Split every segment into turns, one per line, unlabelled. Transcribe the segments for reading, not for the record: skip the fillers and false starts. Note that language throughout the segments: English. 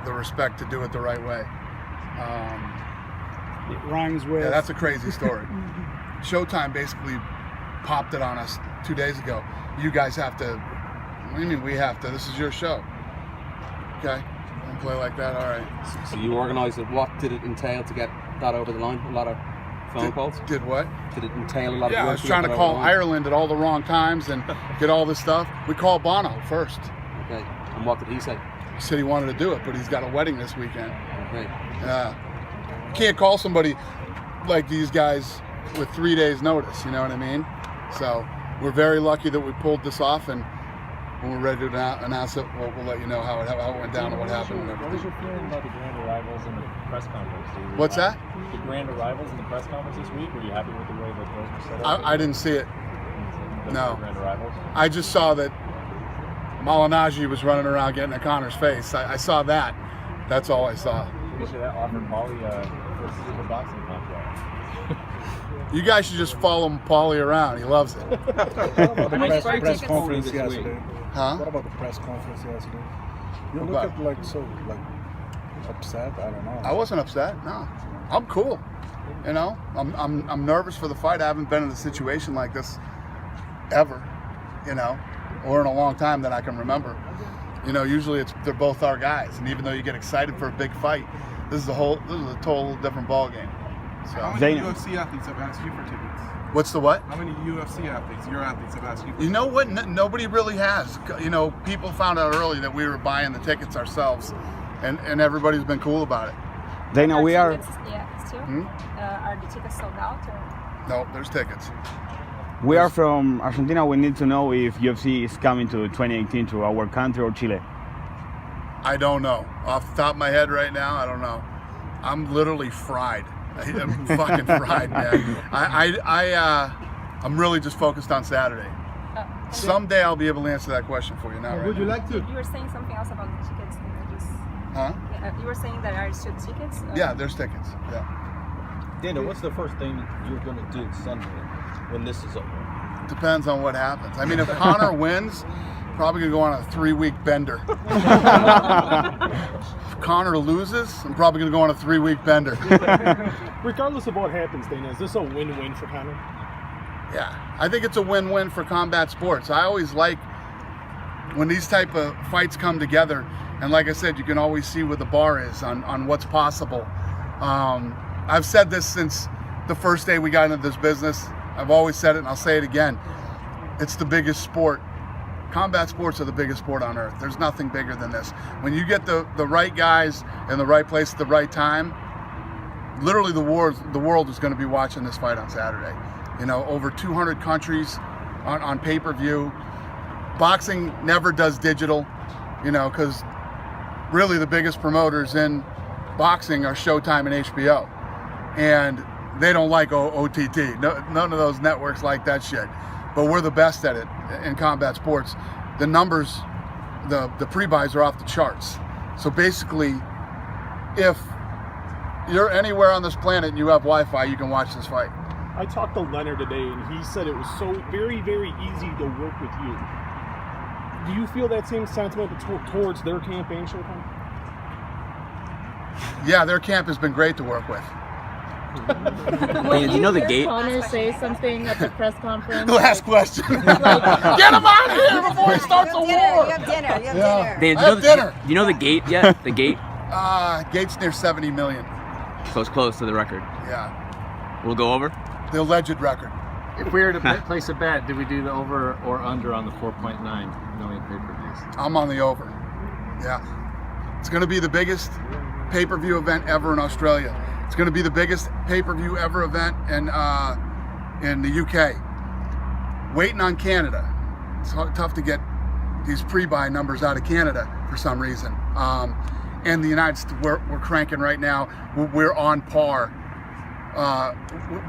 the respect to do it the right way.
It rhymes with.
Yeah, that's a crazy story. Showtime basically popped it on us 2 days ago. You guys have to. What do you mean we have to? This is your show. Okay, and play like that. All right.
So you organised it. What did it entail to get that over the line? A lot of phone calls.
Did what?
Did it entail a lot of
Yeah,
work?
I was trying to call Ireland at all the wrong times and get all this stuff. We called Bono first.
Okay. And what did he say?
He said he wanted to do it, but he's got a wedding this weekend.
Okay.
You can't call somebody like these guys with 3 days notice, you know what I mean? So we're very lucky that we pulled this off, and when we're ready to announce it, we'll let you know how it went down and what happened and
What was
everything.
your feeling about the grand arrivals in the press conference?
What's that?
The grand arrivals in the press conference this week, were you happy with the way that those were set up?
I didn't see it.
The
No.
grand arrivals?
I just saw that Malinaji was running around getting in Conor's face. I saw that. That's all I saw.
You should have offered Paulie for boxing contract.
You guys should just follow Paulie around. He loves it.
What about the press conference yesterday?
Huh?
What about the press conference yesterday? You look
What?
at like so like upset. I don't know.
I wasn't upset. No, I'm cool. You know, I'm nervous for the fight. I haven't been in a situation like this ever. You know, or in a long time that I can remember. You know, usually they're both our guys, and even though you get excited for a big fight, this is a total different ball game. So.
How many UFC athletes have asked you for tickets?
What's the what?
How many UFC athletes, your athletes, have asked you for
You know what? Nobody really has. You know, people found out early that we were buying the tickets ourselves, and everybody's been cool about it.
Dana, we are.
Yeah, still. Are the tickets sold out? Or?
No, there's tickets.
We are from Argentina. We need to know if UFC is coming to 2018 to our country or Chile.
I don't know. Off the top of my head right now, I don't know. I'm literally fried. I'm fucking fried, man. I'm really just focused on Saturday. Someday I'll be able to answer that question for you. Now, right?
Would you like to?
You were saying something else about the tickets.
Huh?
Yeah, you were saying there are still tickets?
Yeah, there's tickets. Yeah.
Dana, what's the first thing you're going to do Sunday when this is over?
Depends on what happens. I mean, if Conor wins, probably gonna go on a 3-week bender. If Conor loses, I'm probably gonna go on a 3-week bender.
Regardless of what happens, Dana, is this a win-win for Conor?
Yeah, I think it's a win-win for combat sports. I always like when these type of fights come together, and like I said, you can always see where the bar is on what's possible. I've said this since the first day we got into this business. I've always said it, and I'll say it again. It's the biggest sport. Combat sports are the biggest sport on earth. There's nothing bigger than this. When you get the right guys in the right place at the right time, literally the world is going to be watching this fight on Saturday. You know, over 200 countries on pay-per-view. Boxing never does digital, you know, because really the biggest promoters in boxing are Showtime and HBO. And they don't like OTT. None of those networks like that shit. But we're the best at it in combat sports. The numbers, the pre-buys are off the charts. So basically, if you're anywhere on this planet and you have Wi-Fi, you can watch this fight.
I talked to Leonard today, and he said it was so very, very easy to work with you. Do you feel that same sentiment towards their campaign, Showtime?
Yeah, their camp has been great to work with.
Did you know the gate?
Conor say something at the press conference?
Last question. Get him out of here before he starts a war.
You have dinner. You have dinner.
Dan,
I have dinner.
Do you know the gate yet? The gate?
Gate's near 70 million.
So it's close to the record.
Yeah,
We'll go over?
the alleged record.
If we were to place a bet, did we do the over or under on the 4.9 million pay-per-views?
I'm on the over. Yeah. It's going to be the biggest pay-per-view event ever in Australia. It's going to be the biggest pay-per-view ever event in the UK. Waiting on Canada. It's tough to get these pre-buy numbers out of Canada for some reason. And the United States, we're cranking right now. We're on par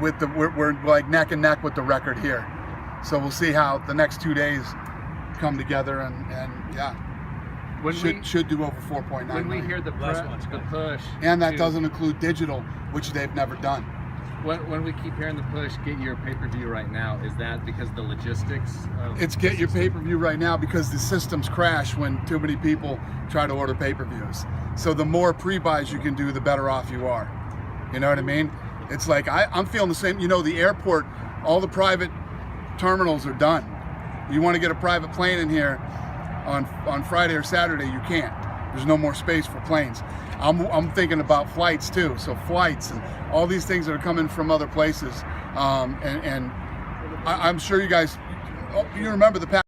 with we're like neck and neck with the record here. So we'll see how the next 2 days come together, and yeah. Should do over 4.9
When we
million.
hear the push,
And that doesn't include digital, which they've never done.
When we keep hearing the push, get your pay-per-view right now, is that because the logistics of
It's get your pay-per-view right now because the systems crash when too many people try to order pay-per-views. So the more pre-buys you can do, the better off you are. You know what I mean? It's like I'm feeling the same. You know, the airport, all the private terminals are done. You want to get a private plane in here on Friday or Saturday, you can't. There's no more space for planes. I'm thinking about flights too. So flights and all these things that are coming from other places. And I'm sure you guys, you remember the past.